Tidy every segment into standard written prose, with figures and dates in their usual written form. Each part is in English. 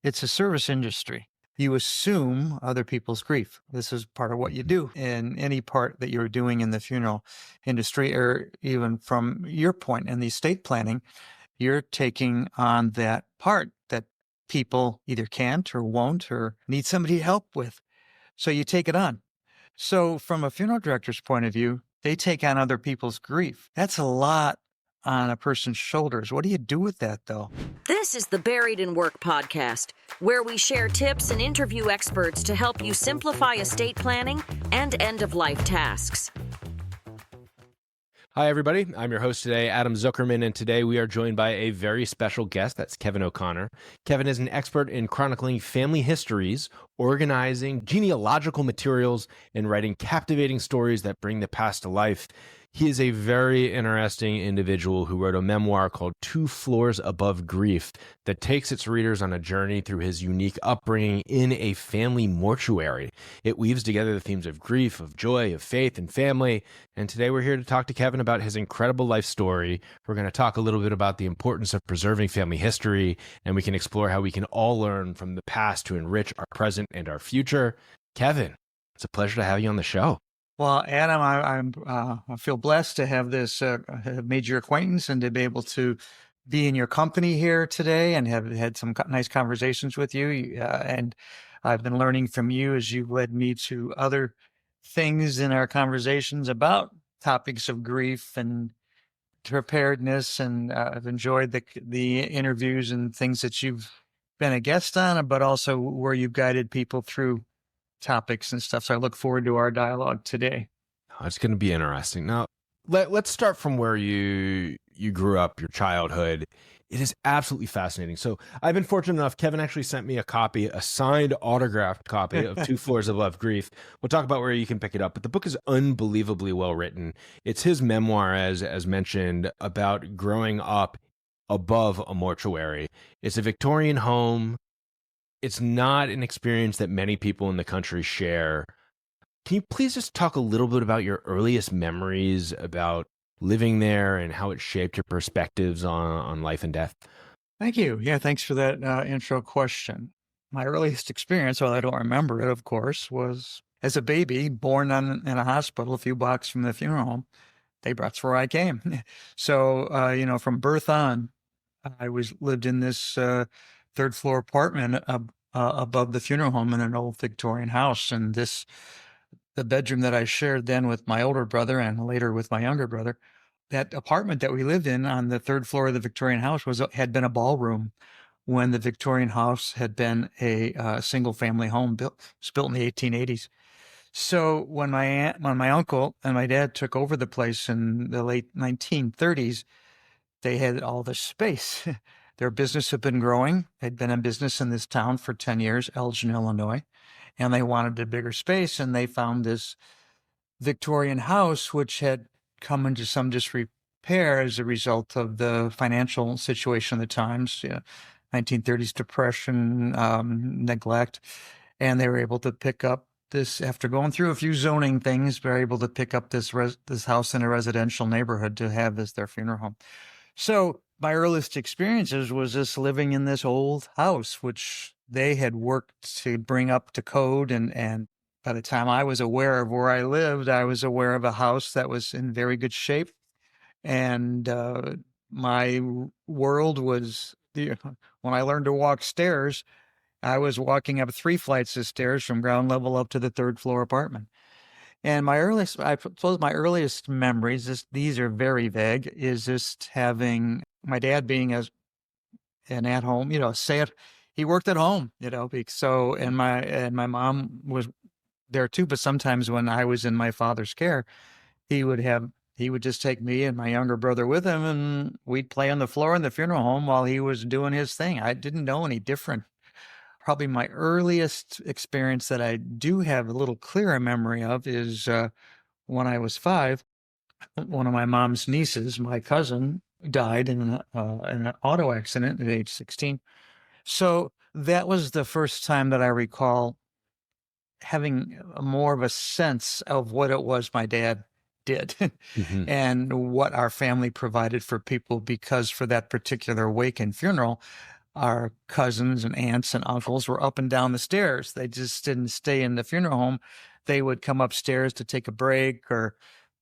It's a service industry. You assume other people's grief. This is part of what you do in any part that you're doing in the funeral industry, or even from your point in the estate planning, you're taking on that part that people either can't or won't or need somebody to help with. So you take it on. So from a funeral director's point of view, they take on other people's grief. That's a lot on a person's shoulders. What do you do with that, though? This is the Buried in Work podcast, where we share tips and interview experts to help you simplify estate planning and end-of-life tasks. Hi, everybody. I'm your host today, Adam Zuckerman, and today we are joined by a very special guest. That's Kevin O'Connor. Kevin is an expert in chronicling family histories, organizing genealogical materials, and writing captivating stories that bring the past to life. He is a very interesting individual who wrote a memoir called 2 Floors Above Grief that takes its readers on a journey through his unique upbringing in a family mortuary. It weaves together the themes of grief, of joy, of faith, and family. And today we're here to talk to Kevin about his incredible life story. We're going to talk a little bit about the importance of preserving family history, and we can explore how we can all learn from the past to enrich our present and our future. Kevin, it's a pleasure to have you on the show. Well, Adam, I feel blessed to have have made your acquaintance and to be able to be in your company here today and have had some nice conversations with you. And I've been learning from you as you've led me to other things in our conversations about topics of grief and preparedness. And I've enjoyed the interviews and things that you've been a guest on, but also where you've guided people through topics and stuff. So I look forward to our dialogue today. Oh, it's going to be interesting. Now, let's start from where you grew up, your childhood. It is absolutely fascinating. So I've been fortunate enough, Kevin actually sent me a signed, autographed copy of 2 Floors Above Grief. We'll talk about where you can pick it up, but the book is unbelievably well written. It's his memoir, as mentioned, about growing up above a mortuary. It's a Victorian home. It's not an experience that many people in the country share. Can you please just talk a little bit about your earliest memories about living there and how it shaped your perspectives on life and death? Thank you. Yeah, thanks for that intro question. My earliest experience, well, I don't remember it, of course, was as a baby born in a hospital a few blocks from the funeral home. That's where I came. So, from birth on, I lived in this third floor apartment above the funeral home in an old Victorian house. And the bedroom that I shared then with my older brother and later with my younger brother, that apartment that we lived in on the third floor of the Victorian house had been a ballroom when the Victorian house had been a single family home built. It was built in the 1880s. So when my uncle and my dad took over the place in the late 1930s, they had all this space. Their business had been growing. They'd been in business in this town for 10 years, Elgin, Illinois, and they wanted a bigger space. And they found this Victorian house, which had come into some disrepair as a result of the financial situation of the times, 1930s depression, neglect. And they were able to pick up this, after going through a few zoning things, they were able to pick up this house in a residential neighborhood to have as their funeral home. So my earliest experiences was just living in this old house, which they had worked to bring up to code. And by the time I was aware of where I lived, I was aware of a house that was in very good shape. And my world was, when I learned to walk stairs, I was walking up 3 flights of stairs from ground level up to the third floor apartment. And I suppose my earliest memories, these are very vague, is just having my dad being an at-home, he worked at home, so, and my mom was there too, but sometimes when I was in my father's care, he would just take me and my younger brother with him, and we'd play on the floor in the funeral home while he was doing his thing. I didn't know any different. Probably my earliest experience that I do have a little clearer memory of is when I was 5, one of my mom's nieces, my cousin, died in an auto accident at age 16. So that was the first time that I recall having more of a sense of what it was my dad did and what our family provided for people, because for that particular wake and funeral, our cousins and aunts and uncles were up and down the stairs. They just didn't stay in the funeral home. They would come upstairs to take a break, or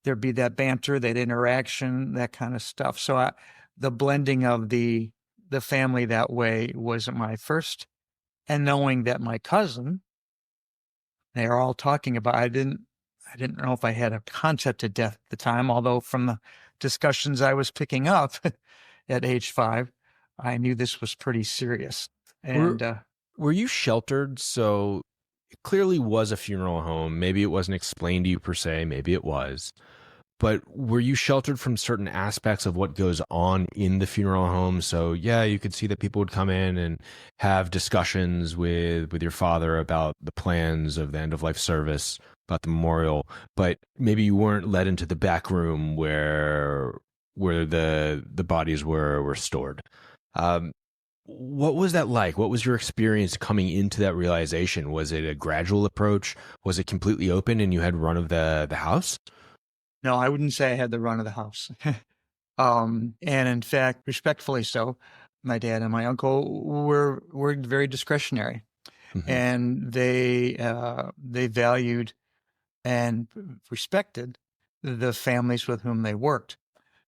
there'd be that banter, that interaction, that kind of stuff. So the blending of the family that way was my first. And knowing that my cousin, they are all talking about, I didn't know if I had a concept of death at the time, although from the discussions I was picking up at age 5, I knew this was pretty serious. And Were you sheltered? So it clearly was a funeral home. Maybe it wasn't explained to you per se. Maybe it was. But were you sheltered from certain aspects of what goes on in the funeral home? So yeah, you could see that people would come in and have discussions with your father about the plans of the end of life service, about the memorial, but maybe you weren't led into the back room where the bodies were stored. What was that like? What was your experience coming into that realization? Was it a gradual approach? Was it completely open and you had run of the house? no, I wouldn't say I had the run of the house. And in fact, respectfully so, my dad and my uncle were very discretionary, Mhm. and they valued and respected the families with whom they worked.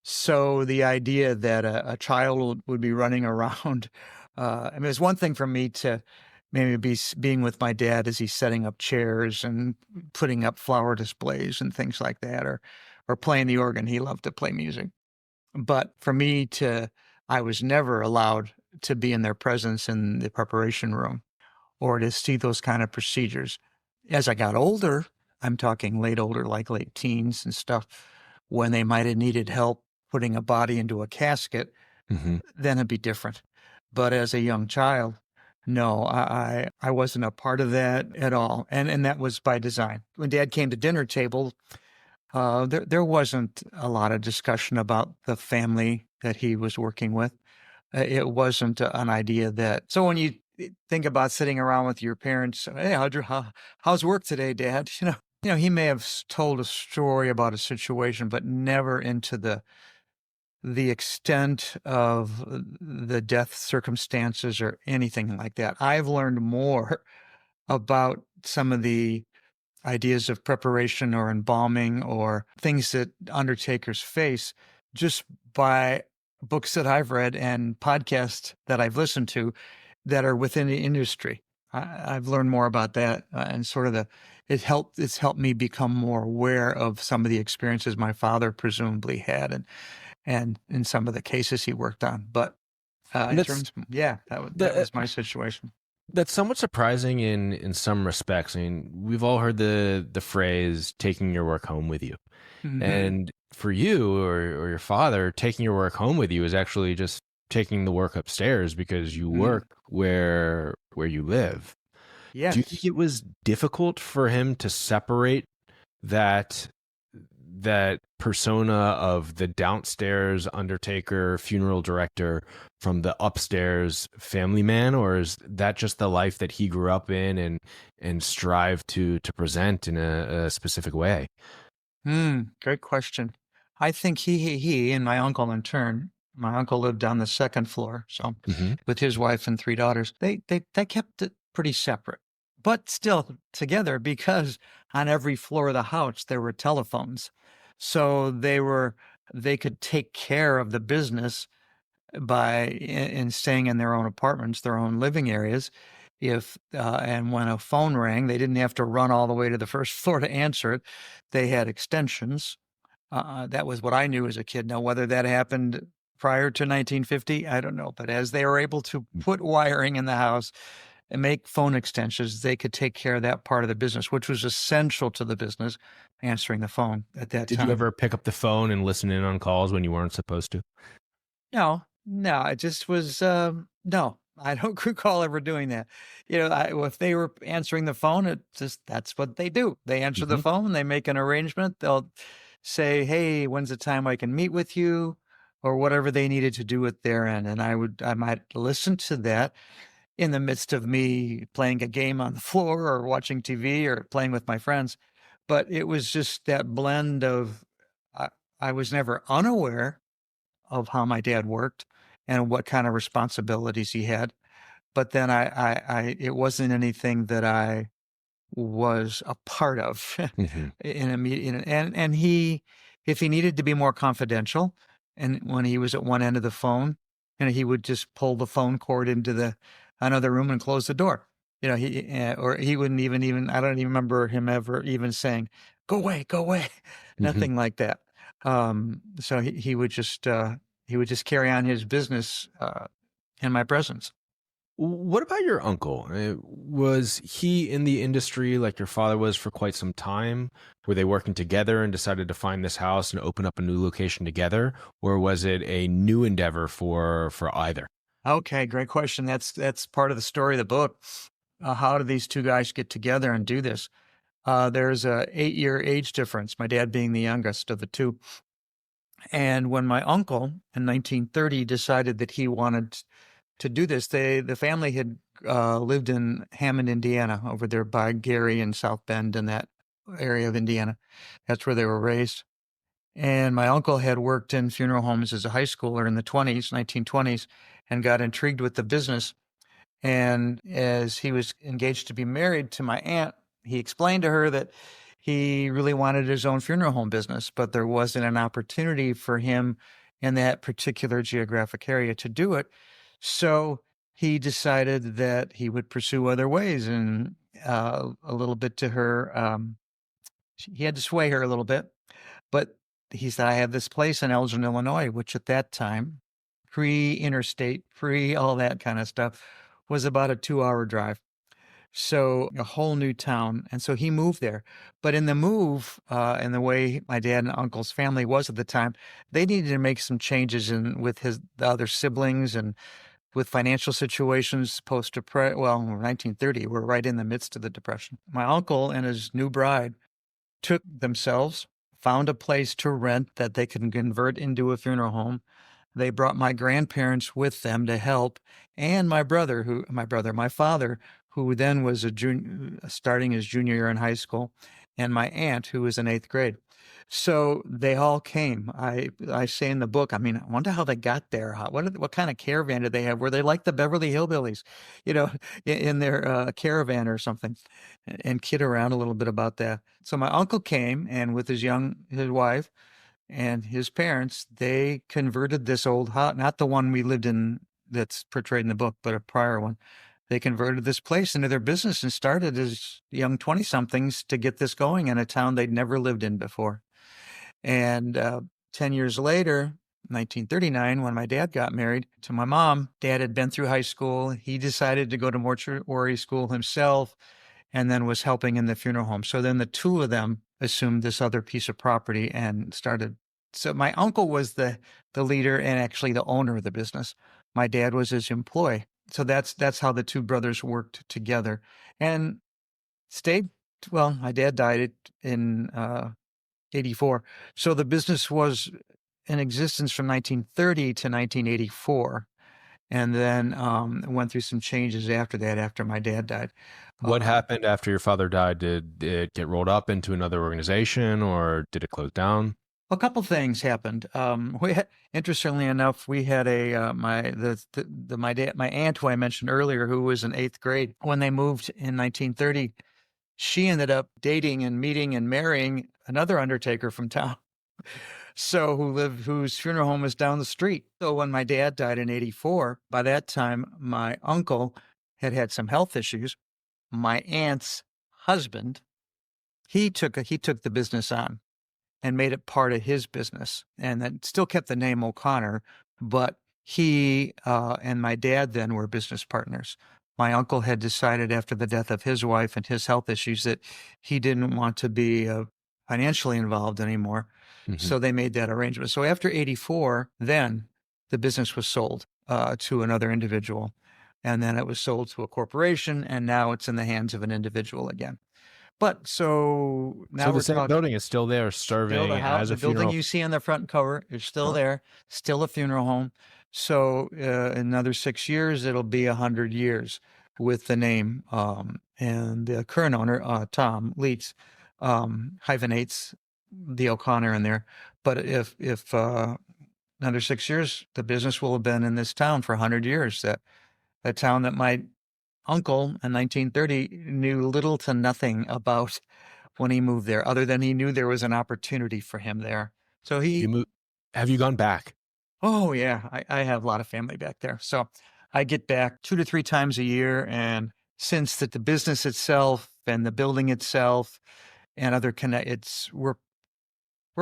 So the idea that a child would be running around, I mean, it's one thing for me to maybe being with my dad as he's setting up chairs and putting up flower displays and things like that, or playing the organ. He loved to play music. But for me I was never allowed to be in their presence in the preparation room or to see those kind of procedures. As I got older, I'm talking older, like late teens and stuff, when they might have needed help putting a body into a casket, Mhm. then it'd be different. But as a young child, no, I wasn't a part of that at all. And that was by design. When Dad came to dinner table, there wasn't a lot of discussion about the family that he was working with. It wasn't an idea that. So when you think about sitting around with your parents, hey, how's work today, Dad? He may have told a story about a situation, but never into the extent of the death circumstances or anything like that. I've learned more about some of the ideas of preparation or embalming or things that undertakers face just by books that I've read and podcasts that I've listened to that are within the industry. I've learned more about that, and sort of it's helped me become more aware of some of the experiences my father presumably had, and in some of the cases he worked on. But And in terms, yeah, that that was my situation. that's somewhat surprising in some respects. I mean, we've all heard the phrase "taking your work home with you," Mhm. and for you or your father, taking your work home with you is actually just taking the work upstairs because you Mhm. work where you live. Do you think Yes. it was difficult for him to separate that that persona of the downstairs undertaker, funeral director from the upstairs family man, or is that just the life that he grew up in and strive to present in a specific way? Great question. I think he and my uncle in turn, my uncle lived on the second floor, so Hmm. with his wife and 3 daughters, they kept it pretty separate, but still together because on every floor of the house there were telephones. So they could take care of the business by in staying in their own apartments, their own living areas. If and when a phone rang, they didn't have to run all the way to the first floor to answer it. They had extensions. That was what I knew as a kid. Now, whether that happened prior to 1950, I don't know. But as they were able to put wiring in the house and make phone extensions, they could take care of that part of the business, which was essential to the business, answering the phone at that Did you time. ever pick up the phone and listen in on calls when you weren't supposed to? No, it just was, no, I don't recall ever doing that. If they were answering the phone, that's what they do. They answer the Hmm. phone, they make an arrangement. They'll say, hey, when's the time I can meet with you? Or whatever they needed to do at their end. And I might listen to that in the midst of me playing a game on the floor or watching TV or playing with my friends. But it was just that blend of, I, I was never unaware of how my dad worked. and what kind of responsibilities he had. But then it wasn't anything that I was a part of Hmm. in a meeting. And he, if he needed to be more confidential, and when he was at one end of the phone, and he would just pull the phone cord into the another room and close the door. Or he wouldn't even, I don't even remember him ever even saying, go away, Hmm. nothing like that. So he would just carry on his business, in my presence. What about your uncle? Was he in the industry like your father was for quite some time? Were they working together and decided to find this house and open up a new location together, or was it a new endeavor for either? Okay, great question. That's part of the story of the book. How do these two guys get together and do this? There's a 8-year age difference, my dad being the youngest of the two. And when my uncle in 1930 decided that he wanted to do this, the family had lived in Hammond, Indiana, over there by Gary and South Bend and that area of Indiana. That's where they were raised. And my uncle had worked in funeral homes as a high schooler in the 1920s, and got intrigued with the business. And as he was engaged to be married to my aunt, he explained to her that he really wanted his own funeral home business, but there wasn't an opportunity for him in that particular geographic area to do it. So he decided that he would pursue other ways. And a little bit to her, he had to sway her a little bit. But he said, I have this place in Elgin, Illinois, which at that time, pre-interstate, pre all that kind of stuff, was about a 2-hour drive. So a whole new town. And so he moved there. But in the move, and the way my dad and uncle's family was at the time, they needed to make some changes with the other siblings, and with financial situations well, 1930, we're right in the midst of the Depression. My uncle and his new bride took themselves, found a place to rent that they could convert into a funeral home. They brought my grandparents with them to help, and my father, who then was starting his junior year in high school, and my aunt, who was in 8th grade. So they all came. I say in the book, I mean, I wonder how they got there. What kind of caravan did they have? Were they like the Beverly Hillbillies, you know, in their caravan or something? And kid around a little bit about that. So my uncle came, and with his wife and his parents, they converted this old house, not the one we lived in that's portrayed in the book, but a prior one. They converted this place into their business and started as young 20-somethings to get this going in a town they'd never lived in before. And 10 years later, 1939, when my dad got married to my mom, Dad had been through high school. He decided to go to mortuary school himself, and then was helping in the funeral home. So then the two of them assumed this other piece of property and started. So my uncle was the leader and actually the owner of the business. My dad was his employee. So that's how the two brothers worked together and stayed. Well, my dad died in 84. So the business was in existence from 1930 to 1984. And then went through some changes after that, after my dad died. What happened after your father died? Did it get rolled up into another organization, or did it close down? A couple things happened. Interestingly enough, we had my aunt, who I mentioned earlier, who was in 8th grade when they moved in 1930. She ended up dating and meeting and marrying another undertaker from town. So whose funeral home was down the street. So when my dad died in 84, by that time, my uncle had some health issues. My aunt's husband, he took the business on and made it part of his business, and then still kept the name O'Connor, but he and my dad then were business partners. My uncle had decided after the death of his wife and his health issues that he didn't want to be financially involved anymore. Mhm. So they made that arrangement. So after 84, then the business was sold to another individual. And then it was sold to a corporation, and now it's in the hands of an individual again. But so now So we're the same talking. building is still there, Still serving the house, as the a building funeral. you see on the front cover is still Oh. there, still a funeral home. So another 6 years, it'll be 100 years with the name. And the current owner, Tom Leitz, hyphenates the O'Connor in there. But if another 6 years, the business will have been in this town for 100 years. That a town that my uncle in 1930 knew little to nothing about when he moved there, other than he knew there was an opportunity for him there. So You he, move, have you gone back? oh yeah, I have a lot of family back there. So I get back 2 to 3 times a year. And since that the business itself and the building itself and other we're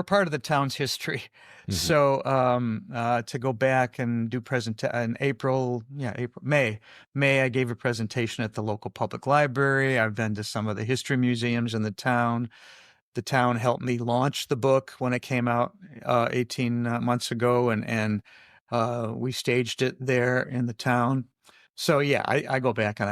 part of the town's history. Mhm. So to go back and do in May, I gave a presentation at the local public library. I've been to some of the history museums in the town. The town helped me launch the book when it came out 18 months ago, and we staged it there in the town. So yeah, I go back, and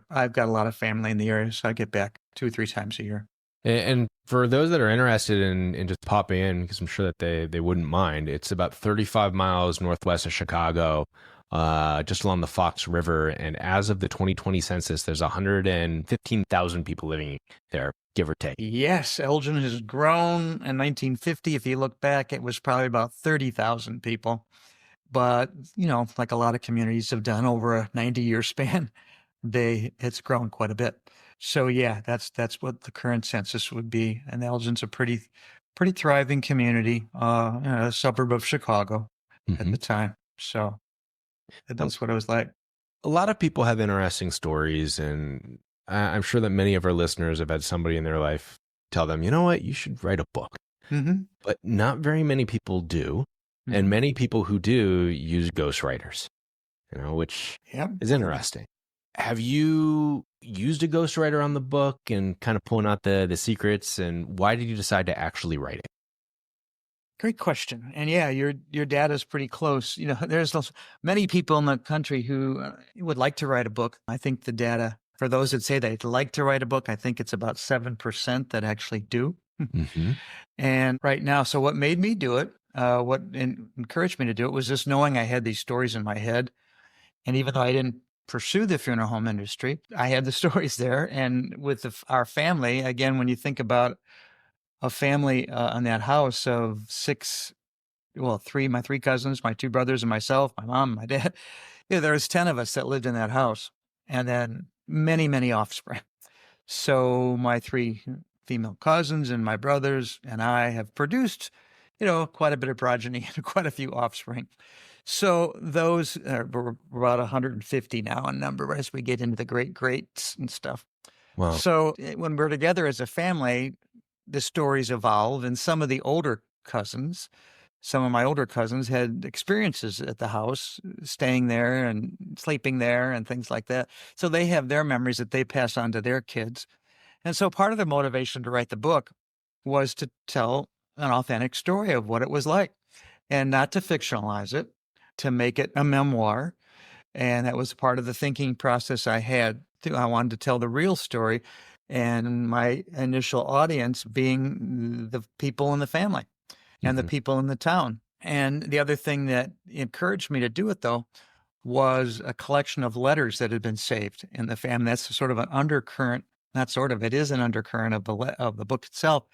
I've got a lot of family in the area, so I get back 2 or 3 times a year. And for those that are interested in just popping in, because I'm sure that they wouldn't mind, it's about 35 miles northwest of Chicago, just along the Fox River. And as of the 2020 census, there's 115,000 people living there, give or take. Yes, Elgin has grown. In 1950, if you look back, it was probably about 30,000 people. But, like a lot of communities have done over a 90-year span, it's grown quite a bit. So yeah, that's what the current census would be. And Elgin's a pretty thriving community, a suburb of Chicago at the time. So that's what it was like. A lot of people have interesting stories, and I'm sure that many of our listeners have had somebody in their life tell them, you know what, you should write a book. Mm-hmm. But not very many people do. Mm-hmm. And many people who do use ghostwriters, which is interesting. Have you used a ghostwriter on the book and kind of pulling out the secrets? And why did you decide to actually write it? Great question. And yeah, your data is pretty close. There's many people in the country who would like to write a book. I think the data, for those that say they'd like to write a book, I think it's about 7% that actually do. Mm-hmm. And right now, so what made me do it, what encouraged me to do it, was just knowing I had these stories in my head. And even though I didn't pursue the funeral home industry, I had the stories there. And with our family, again, when you think about a family in that house of my 3 cousins, my 2 brothers and myself, my mom, my dad, there was 10 of us that lived in that house, and then many, many offspring. So my 3 female cousins and my brothers and I have produced, quite a bit of progeny and quite a few offspring. So those we're about 150 now in number as we get into the greats and stuff. Wow. So when we're together as a family, the stories evolve, and some of my older cousins had experiences at the house, staying there and sleeping there and things like that. So they have their memories that they pass on to their kids. And so part of the motivation to write the book was to tell an authentic story of what it was like, and not to fictionalize it, to make it a memoir. And that was part of the thinking process I had. I wanted to tell the real story, and my initial audience being the people in the family and the people in the town. And the other thing that encouraged me to do it, though, was a collection of letters that had been saved in the family. That's sort of an undercurrent, not sort of, it is an undercurrent of the book itself,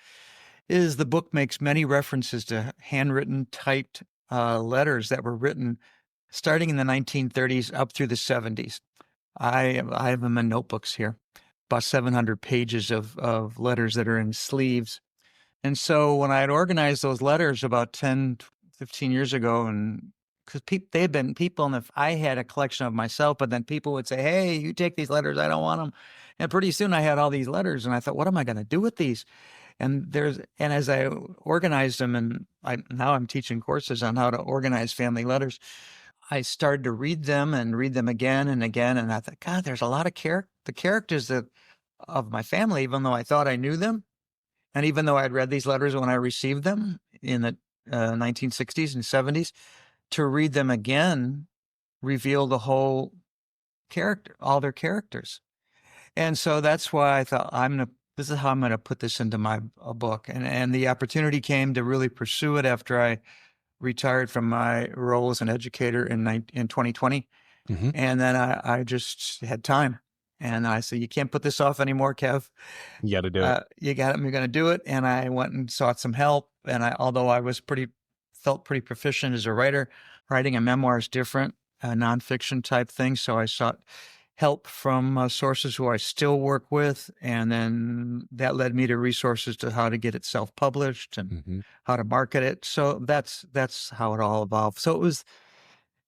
is the book makes many references to handwritten, typed letters that were written starting in the 1930s up through the 70s. I have them in notebooks here, about 700 pages of letters that are in sleeves. And so when I had organized those letters about 10, 15 years ago, and because they had been people, and if I had a collection of myself, but then people would say, hey, you take these letters, I don't want them. And pretty soon I had all these letters, and I thought, what am I going to do with these? And as I organized them, and now I'm teaching courses on how to organize family letters, I started to read them again and again. And I thought, God, there's a lot of the characters of my family, even though I thought I knew them. And even though I'd read these letters when I received them in the 1960s and 70s, to read them again revealed the whole character, all their characters. And so that's why I thought, this is how I'm going to put this into my book. And the opportunity came to really pursue it after I retired from my role as an educator in 2020. Mm-hmm. And then I just had time. And I said, you can't put this off anymore, Kev. You got to do it. You got it. You're going to do it. And I went and sought some help. And although I was pretty felt pretty proficient as a writer. Writing a memoir is different, a nonfiction type thing. So I sought help from sources who I still work with. And then that led me to resources to how to get it self-published and how to market it. So that's how it all evolved. So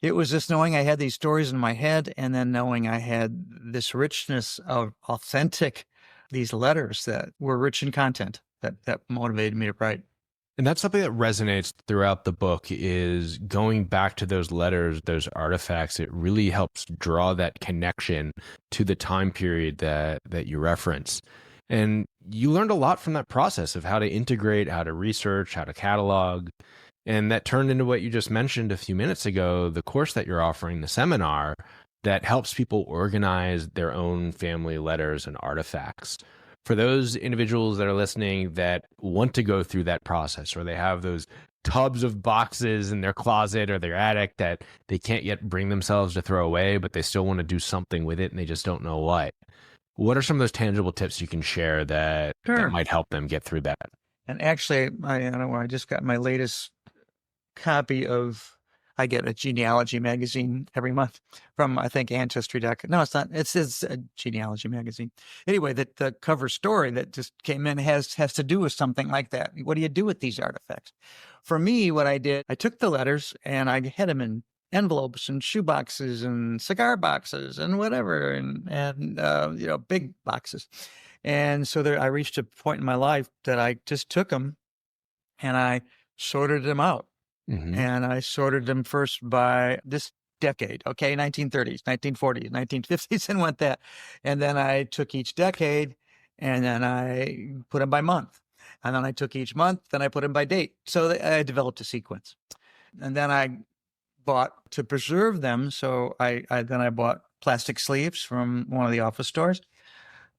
it was just knowing I had these stories in my head, and then knowing I had this richness of authentic, these letters that were rich in content that motivated me to write. And that's something that resonates throughout the book, is going back to those letters, those artifacts. It really helps draw that connection to the time period that you reference. And you learned a lot from that process of how to integrate, how to research, how to catalog. And that turned into what you just mentioned a few minutes ago, the course that you're offering, the seminar that helps people organize their own family letters and artifacts. For those individuals that are listening that want to go through that process, or they have those tubs of boxes in their closet or their attic that they can't yet bring themselves to throw away, but they still want to do something with it and they just don't know what are some of those tangible tips you can share that might help them get through that? And actually, I just got my latest copy of, I get a genealogy magazine every month from, I think, Ancestry.com. No, it's not. It's a genealogy magazine. Anyway, the cover story that just came in has to do with something like that. What do you do with these artifacts? For me, what I did, I took the letters and I had them in envelopes and shoe boxes and cigar boxes and whatever, and big boxes. And so I reached a point in my life that I just took them and I sorted them out. And I sorted them first by this decade, 1930s, 1940s, 1950s, and went that. And then I took each decade, and then I put them by month. And then I took each month, then I put them by date. So I developed a sequence. And then I bought, to preserve them, so I bought plastic sleeves from one of the office stores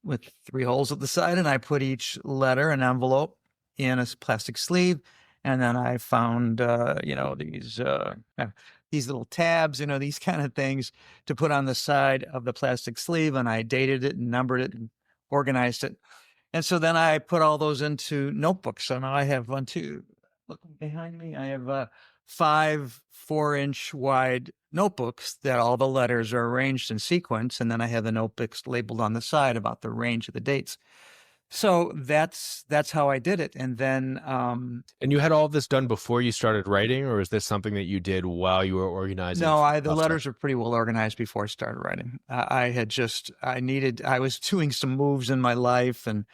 with 3 holes at the side, and I put each letter and envelope in a plastic sleeve. And then I found, these little tabs, these kind of things to put on the side of the plastic sleeve. And I dated it and numbered it and organized it. And so then I put all those into notebooks. So now I have look behind me. I have 5 4-inch wide notebooks that all the letters are arranged in sequence. And then I have the notebooks labeled on the side about the range of the dates. So that's how I did it. And then and you had all of this done before you started writing, or is this something that you did while you were organizing? No, the letters were pretty well organized before I started writing. I was doing some moves in my life, and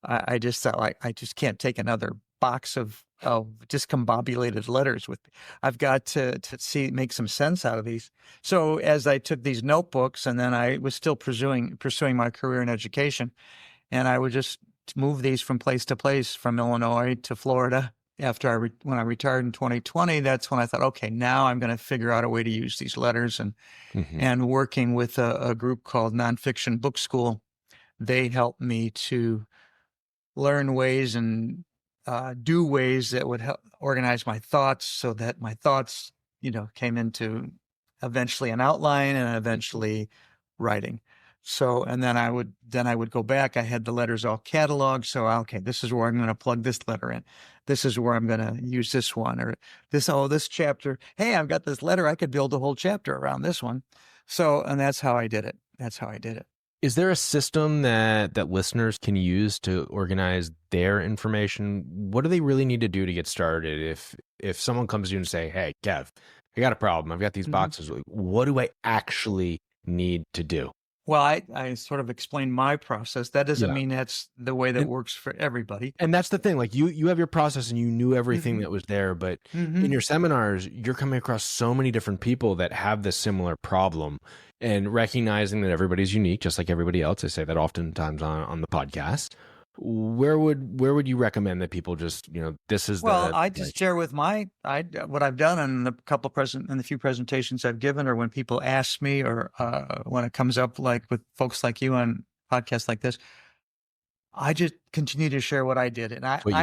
I just thought, like, I just can't take another box of discombobulated letters with me. I've got to make some sense out of these. So as I took these notebooks, and then I was still pursuing my career in education, and I would just move these from place to place, from Illinois to Florida. When I retired in 2020, that's when I thought, okay, now I'm going to figure out a way to use these letters. And working with a group called Nonfiction Book School, they helped me to learn ways and do ways that would help organize my thoughts, so that my thoughts, came into eventually an outline and eventually writing. So, and then I would go back. I had the letters all cataloged. So, okay, this is where I'm going to plug this letter in. This is where I'm going to use this one, or this chapter. Hey, I've got this letter. I could build a whole chapter around this one. So, and that's how I did it. Is there a system that listeners can use to organize their information? What do they really need to do to get started? If someone comes to you and say, hey, Kev, I got a problem. I've got these boxes. What do I actually need to do? Well, I sort of explained my process. That doesn't mean that's the way that works for everybody. And that's the thing. Like you have your process and you knew everything that was there, but in your seminars, you're coming across so many different people that have this similar problem, and recognizing that everybody's unique, just like everybody else. I say that oftentimes on the podcast. Where would you recommend that people just, this is I just share with what I've done in the few presentations I've given, or when people ask me, or when it comes up, like with folks like you on podcasts like this, I just continue to share what I did. And when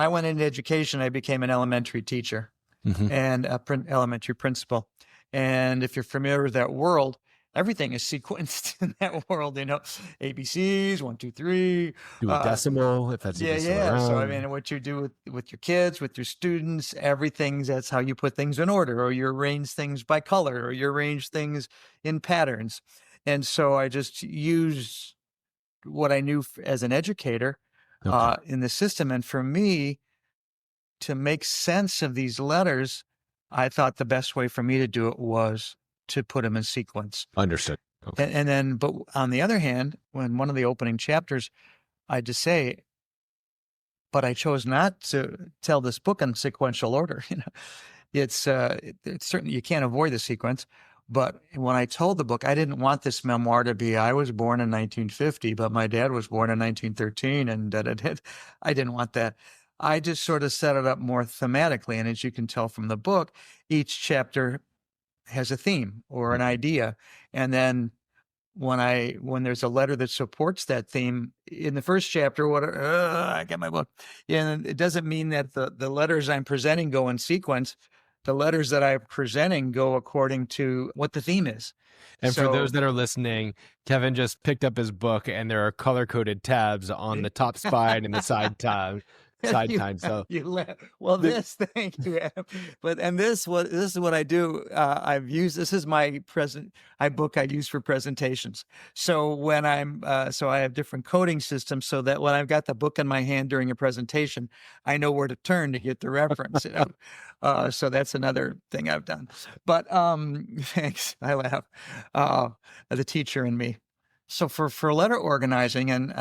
I went into education, I became an elementary teacher and elementary principal. And if you're familiar with that world, everything is sequenced in that world, ABCs, 1, 2, 3. Do a decimal if that's Yeah, even still yeah. So, I around. mean, what you do with your kids, with your students, that's how you put things in order, or you arrange things by color, or you arrange things in patterns. And so I just use what I knew as an educator Okay. in the system. And for me to make sense of these letters, I thought the best way for me to do it was to put them in sequence. Understood. Okay. And then, but on the other hand, when one of the opening chapters, I just say, but I chose not to tell this book in sequential order. It's certainly, you can't avoid the sequence. But when I told the book, I didn't want this memoir to be, I was born in 1950, but my dad was born in 1913, and I didn't want that. I just sort of set it up more thematically. And as you can tell from the book, each chapter has a theme or an idea. And then when there's a letter that supports that theme in the first chapter, I get my book. And it doesn't mean that the letters I'm presenting go in sequence. The letters that I'm presenting go according to what the theme is. And for those So that are listening, Kevin just picked up his book, and there are color-coded tabs on the top spine and the side tab. you, So you laugh. Well, thank you, Adam. This is what I do. This is my book I use for presentations. So when so I have different coding systems so that when I've got the book in my hand during a presentation, I know where to turn to get the reference. So that's another thing I've done. But thanks. I laugh. The teacher in me. So for letter organizing, and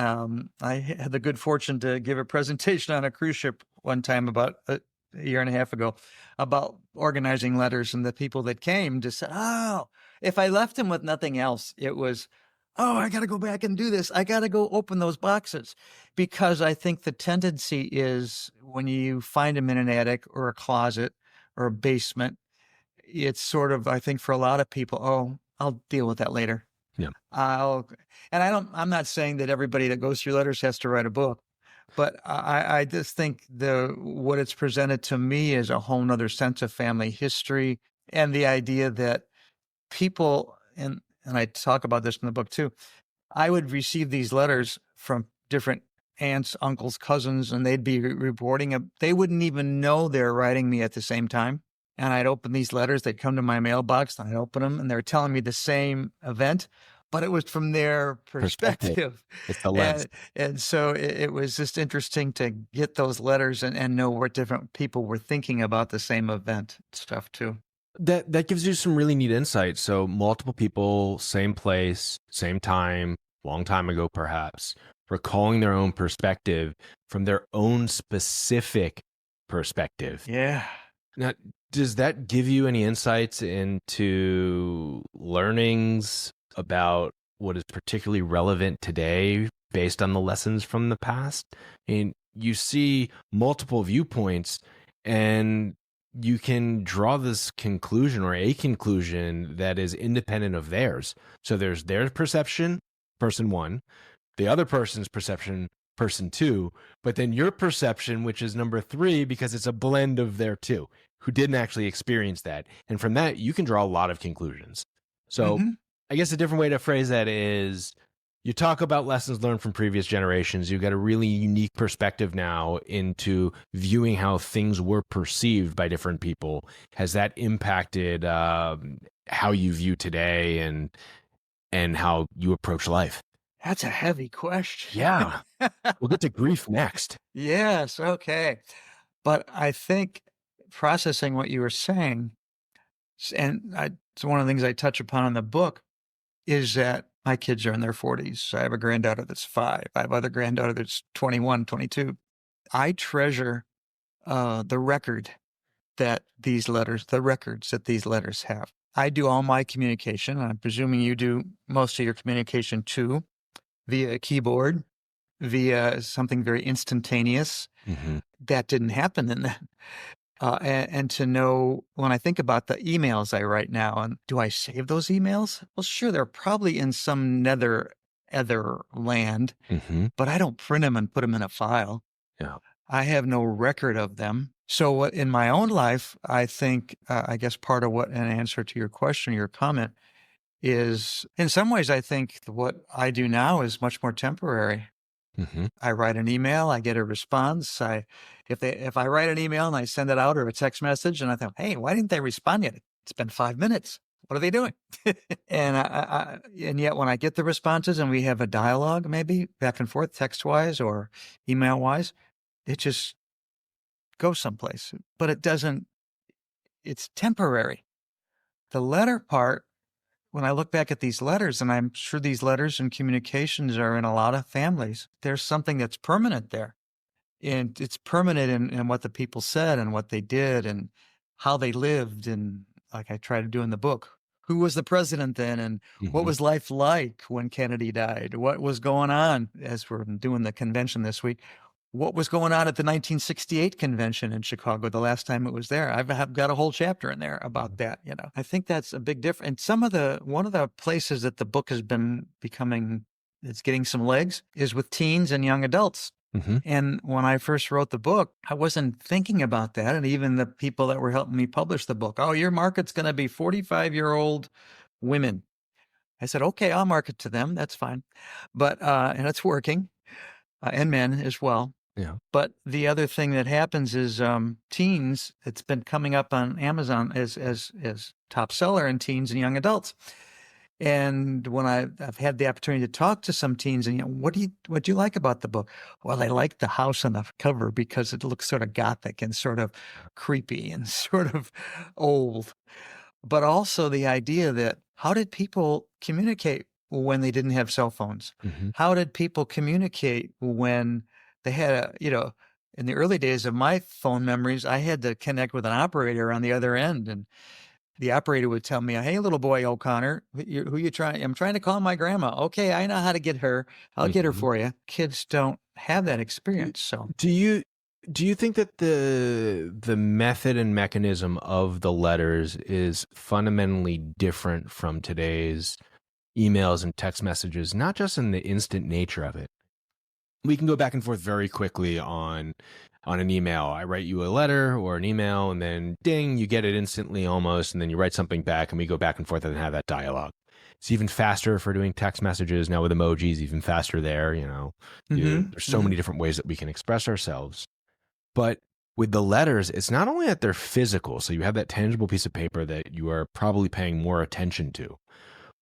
I had the good fortune to give a presentation on a cruise ship one time about a year and a half ago about organizing letters, and the people that came just said, oh, if I left them with nothing else, it was, oh, I got to go back and do this. I got to go open those boxes, because I think the tendency is when you find them in an attic or a closet or a basement, it's sort of, I think for a lot of people, oh, I'll deal with that later. Yeah. I'm not saying that everybody that goes through letters has to write a book, but I just think what it's presented to me is a whole nother sense of family history, and the idea that people, and I talk about this in the book too, I would receive these letters from different aunts, uncles, cousins, and they'd be reporting, they wouldn't even know they're writing me at the same time. And I'd open these letters, they'd come to my mailbox, and I'd open them, and they're telling me the same event, but it was from their perspective. It's the lens. And so it was just interesting to get those letters and know what different people were thinking about the same event stuff too. That gives you some really neat insight. So multiple people, same place, same time, long time ago perhaps, recalling their own perspective from their own specific perspective. Yeah. Now, does that give you any insights into learnings about what is particularly relevant today based on the lessons from the past? And you see multiple viewpoints, and you can draw this conclusion or a conclusion that is independent of theirs. So there's their perception, person one, the other person's perception, person two, but then your perception, which is number three, because it's a blend of their two who didn't actually experience that. And from that, you can draw a lot of conclusions. So I guess a different way to phrase that is you talk about lessons learned from previous generations. You've got a really unique perspective now into viewing how things were perceived by different people. Has that impacted how you view today and how you approach life? That's a heavy question. Yeah. We'll get to grief next. Yes. Okay. But I think processing what you were saying, and it's one of the things I touch upon in the book, is that my kids are in their 40s. I have a granddaughter that's 5. I have other granddaughter that's 21, 22. I treasure the records that these letters have. I do all my communication, and I'm presuming you do most of your communication too, via a keyboard, via something very instantaneous. That didn't happen in that. And to know, when I think about the emails I write now, and do I save those emails? Well, sure, they're probably in some other land, but I don't print them and put them in a file. Yeah. I have no record of them. So in my own life, I think, I guess part of what, in answer to your question, your comment, is, in some ways, I think what I do now is much more temporary. Mm-hmm. I write an email, I get a response. If I write an email and I send it out or a text message and I think, hey, why didn't they respond yet? It's been 5 minutes. What are they doing? And yet when I get the responses and we have a dialogue, maybe back and forth, text wise or email wise, it just goes someplace. But it doesn't. It's temporary. The letter part, when I look back at these letters, and I'm sure these letters and communications are in a lot of families, there's something that's permanent there. And it's permanent in what the people said and what they did and how they lived. And like I try to do in the book, who was the president then? And what Mm-hmm. was life like when Kennedy died? What was going on as we're doing the convention this week? What was going on at the 1968 convention in Chicago the last time it was there? I've got a whole chapter in there about that. I think that's a big difference. And one of the places that the book has been it's getting some legs is with teens and young adults. Mm-hmm. And when I first wrote the book, I wasn't thinking about that. And even the people that were helping me publish the book, oh, your market's going to be 45-year-old women. I said, okay, I'll market to them. That's fine. But, and it's working, and men as well. Yeah. But the other thing that happens is teens, it's been coming up on Amazon as top seller in teens and young adults. And when I've had the opportunity to talk to some teens and, what do you like about the book? Well, I like the house on the cover because it looks sort of gothic and sort of creepy and sort of old. But also the idea that how did people communicate when they didn't have cell phones? Mm-hmm. How did people communicate when they had in the early days of my phone memories, I had to connect with an operator on the other end, and the operator would tell me, hey, little boy O'Connor, who you trying? I'm trying to call my grandma. Okay, I know how to get her. I'll get her for you. Kids don't have that experience. So Do you think that the method and mechanism of the letters is fundamentally different from today's emails and text messages, not just in the instant nature of it? We can go back and forth very quickly on an email. I write you a letter or an email, and then ding, you get it instantly almost, and then you write something back, and we go back and forth and have that dialogue. It's even faster for doing text messages now with emojis, even faster there. There's so many different ways that we can express ourselves. But with the letters, it's not only that they're physical, so you have that tangible piece of paper that you are probably paying more attention to,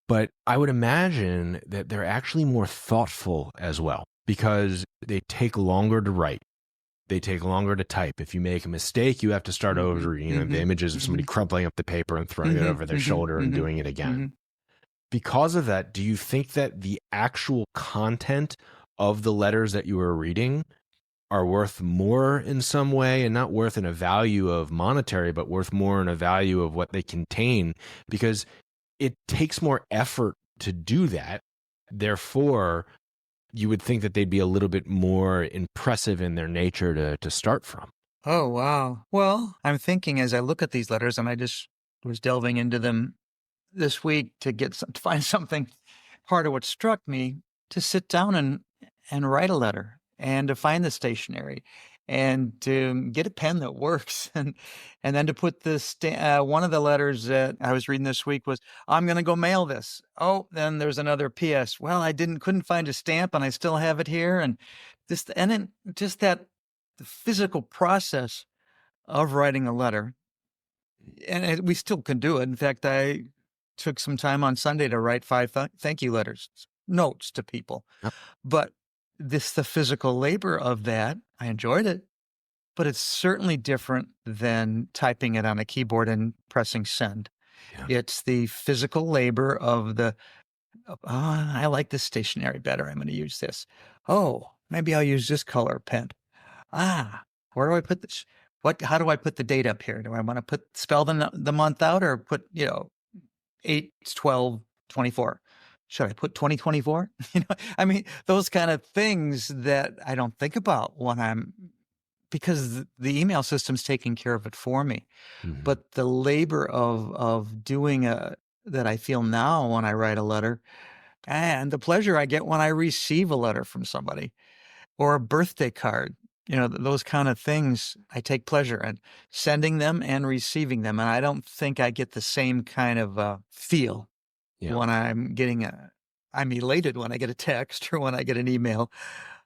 but I would imagine that they're actually more thoughtful as well, because they take longer to write. They take longer to type. If you make a mistake, you have to start over. The images of somebody crumpling up the paper and throwing it over their shoulder and doing it again. Because of that, do you think that the actual content of the letters that you are reading are worth more in some way, and not worth in a value of monetary, but worth more in a value of what they contain? Because it takes more effort to do that. Therefore, you would think that they'd be a little bit more impressive in their nature to start from. Oh, wow. Well, I'm thinking as I look at these letters, and I just was delving into them this week to find something. Part of what struck me, to sit down and write a letter, and to find the stationery, and to get a pen that works, and then to put one of the letters that I was reading this week was, I'm going to go mail this. Oh, then there's another PS. Well, I couldn't find a stamp, and I still have it here, and then just that the physical process of writing a letter, and we still can do it. In fact, I took some time on Sunday to write 5 thank you letters, notes to people. Yep. But the physical labor of that, I enjoyed it, but it's certainly different than typing it on a keyboard and pressing send. Yeah. It's the physical labor of I like this stationery better. I'm going to use this. Oh, maybe I'll use this color pen. Where do I put this? How do I put the date up here? Do I want to spell the month out, or put, 8/12/24? Should I put 2024? I mean, those kind of things that I don't think about because the email system's taking care of it for me. Mm-hmm. But the labor of doing that I feel now when I write a letter, and the pleasure I get when I receive a letter from somebody, or a birthday card, those kind of things, I take pleasure in sending them and receiving them. And I don't think I get the same kind of feel Yeah. when I'm elated when I get a text or when I get an email.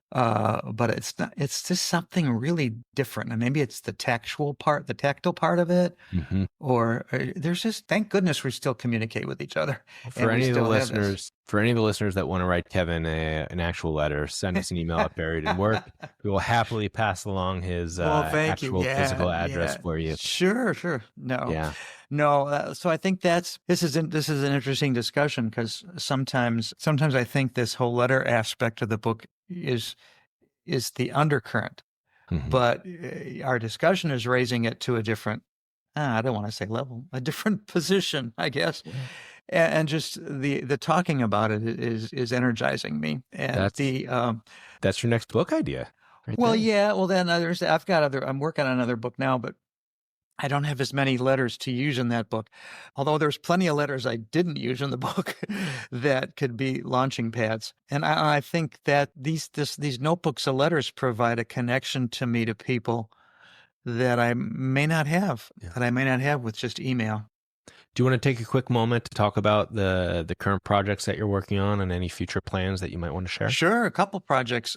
But it's just something really different. And maybe it's the tactile part of it, hmm or there's just, thank goodness we still communicate with each other and we still have this. For any of the listeners that want to write Kevin an actual letter, send us an email at Buried in Work. We will happily pass along his Well, thank you. actual physical Yeah, address yeah. for you. Sure, sure. No, Yeah. no. So I think this is an interesting discussion because sometimes I think this whole letter aspect of the book is the undercurrent, hmm but our discussion is raising it to a different. I don't want to say level, a different position, I guess. Yeah. And just the talking about it is energizing me. And That's that's your next book idea, right well, there. yeah, well then I'm working on another book now, but I don't have as many letters to use in that book. Although there's plenty of letters I didn't use in the book that could be launching pads. And I think that these notebooks of letters provide a connection to me to people that I may not have, Yeah. with just email. Do you want to take a quick moment to talk about the current projects that you're working on and any future plans that you might want to share? Sure, a couple projects.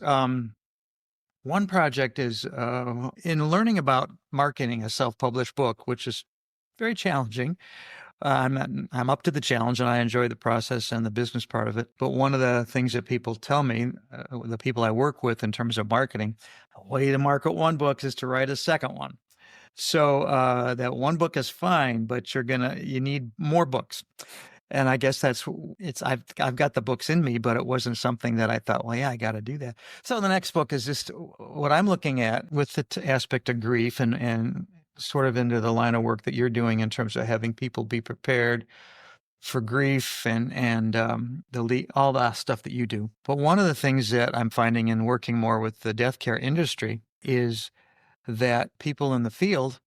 One project is in learning about marketing a self-published book, which is very challenging. I'm up to the challenge, and I enjoy the process and the business part of it. But one of the things that people tell me, the people I work with in terms of marketing, the way to market one book is to write a second one. So that one book is fine, but you need more books. And I guess I've got the books in me, but it wasn't something that I thought, well, yeah, I got to do that. So the next book is just what I'm looking at with the aspect of grief and sort of into the line of work that you're doing in terms of having people be prepared for grief and all that stuff that you do. But one of the things that I'm finding in working more with the death care industry is that people in the field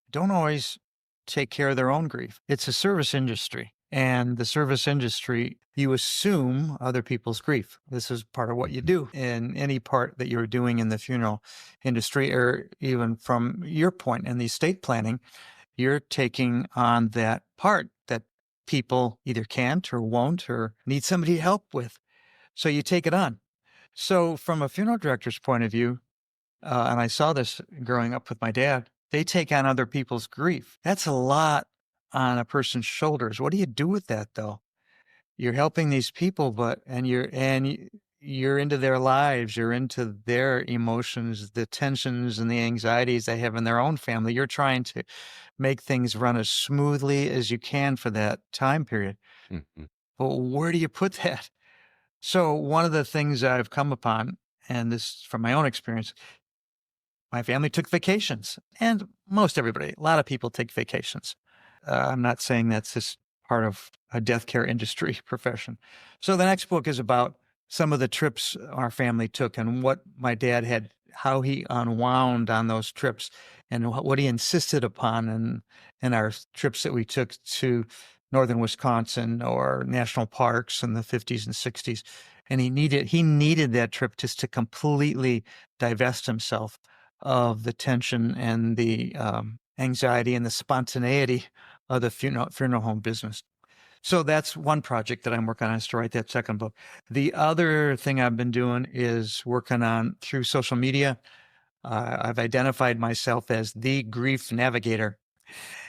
don't always take care of their own grief. It's a service industry. And the service industry, you assume other people's grief. This is part of what you do in any part that you're doing in the funeral industry, or even from your point in the estate planning, you're taking on that part that people either can't or won't or need somebody to help with. So you take it on. So from a funeral director's point of view, and I saw this growing up with my dad, they take on other people's grief. That's a lot on a person's shoulders. What do you do with that though? You're helping these people, you're into their lives, you're into their emotions, the tensions and the anxieties they have in their own family. You're trying to make things run as smoothly as you can for that time period. Mhm. But where do you put that? So one of the things I've come upon, and this from my own experience, my family took vacations, and a lot of people take vacations. I'm not saying that's just part of a death care industry profession. So the next book is about some of the trips our family took and what my dad had, how he unwound on those trips and what he insisted upon in our trips that we took to northern Wisconsin or national parks in the 50s and 60s. And he needed that trip just to completely divest himself of the tension and the anxiety and the spontaneity of the funeral home business. So that's one project that I'm working on, is to write that second book. The other thing I've been doing is working on through social media. I've identified myself as the grief navigator.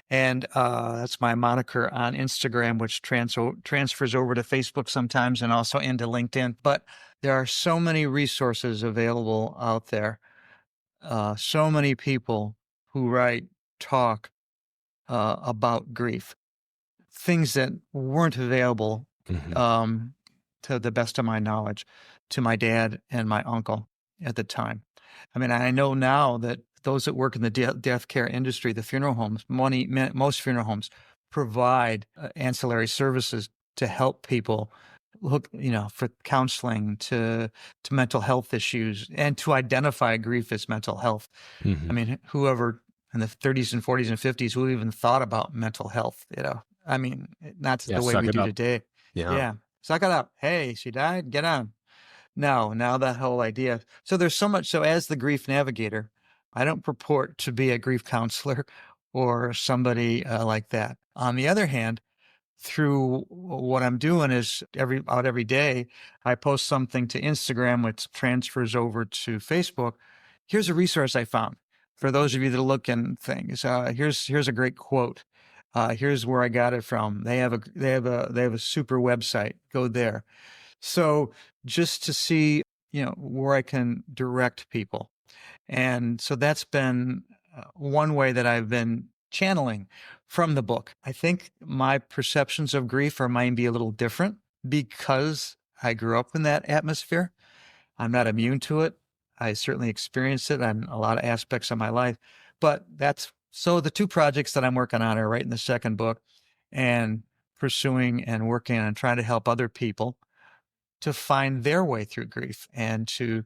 And that's my moniker on Instagram, which transfers over to Facebook sometimes and also into LinkedIn. But there are so many resources available out there. So many people who write, talk about grief, things that weren't available, Mhm. to the best of my knowledge, to my dad and my uncle at the time. I mean, I know now that those that work in the death care industry, the funeral homes, most funeral homes provide ancillary services to help people look, for counseling, to mental health issues, and to identify grief as mental health. I Mhm. mean, whoever in the 30s and 40s and 50s who even thought about mental health, I mean, not Yeah, the way suck we it do up. today. Yeah. Yeah. Suck it up. Hey, she died. Get on. No, now that whole idea. So there's so much. So as the grief navigator, I don't purport to be a grief counselor or somebody like that. On the other hand, through what I'm doing is every day I post something to Instagram, which transfers over to Facebook. Here's a resource I found for those of you that are looking things. Here's a great quote. Here's where I got it from. They have a super website. Go there. So just to see, where I can direct people. And so that's been one way that I've been channeling from the book. I think my perceptions of grief might be a little different because I grew up in that atmosphere. I'm not immune to it. I certainly experienced it on a lot of aspects of my life. But so the two projects that I'm working on are right in the second book, and pursuing and working on trying to help other people to find their way through grief and to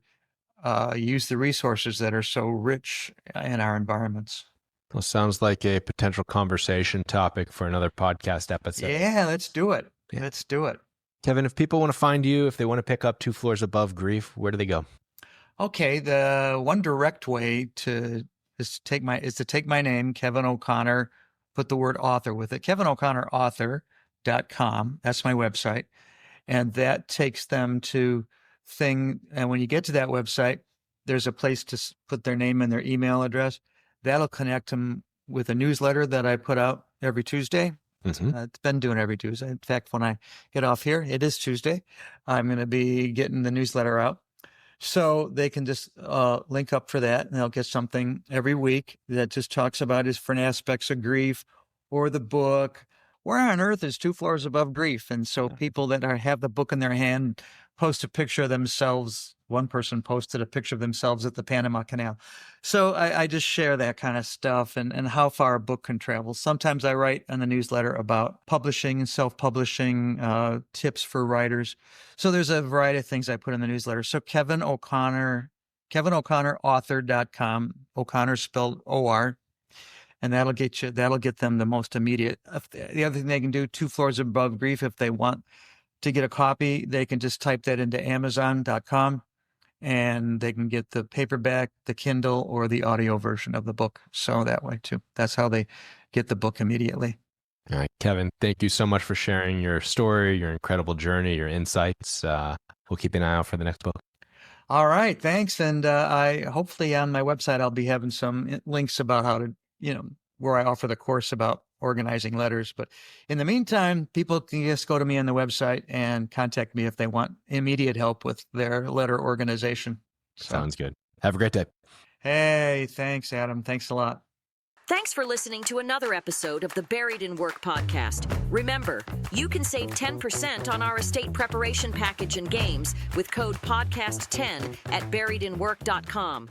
use the resources that are so rich in our environments. Well, sounds like a potential conversation topic for another podcast episode. Yeah, let's do it. Yeah. Let's do it. Kevin, if people want to find you, if they want to pick up Two Floors Above Grief, where do they go? Okay, the one direct way is to take my name, Kevin O'Connor, put the word author with it, KevinO'ConnorAuthor.com. That's my website. And that takes them to and when you get to that website, there's a place to put their name and their email address. That'll connect them with a newsletter that I put out every Tuesday. Mm-hmm. It's been doing every Tuesday. In fact, when I get off here, it is Tuesday. I'm going to be getting the newsletter out. So they can just link up for that, and they'll get something every week that just talks about different aspects of grief or the book. Where on earth is Two Floors Above Grief? And so people that have the book in their hand post a picture of themselves. One person posted a picture of themselves at the Panama Canal. So I just share that kind of stuff and how far a book can travel. Sometimes I write in the newsletter about publishing and self-publishing tips for writers. So there's a variety of things I put in the newsletter. So KevinO'ConnorAuthor.com, O'Connor spelled O-R. And that'll get them the most immediate. The other thing they can do, Two Floors Above Grief, if they want to get a copy, they can just type that into Amazon.com and they can get the paperback, the Kindle, or the audio version of the book. So that way too. That's how they get the book immediately. All right, Kevin, thank you so much for sharing your story, your incredible journey, your insights. We'll keep an eye out for the next book. All right, thanks. And I hopefully on my website, I'll be having some links about how to, where I offer the course about organizing letters. But in the meantime, people can just go to me on the website and contact me if they want immediate help with their letter organization. Sounds good. Have a great day. Hey, thanks, Adam. Thanks a lot. Thanks for listening to another episode of the Buried in Work podcast. Remember, you can save 10% on our estate preparation package and games with code podcast10 at buriedinwork.com.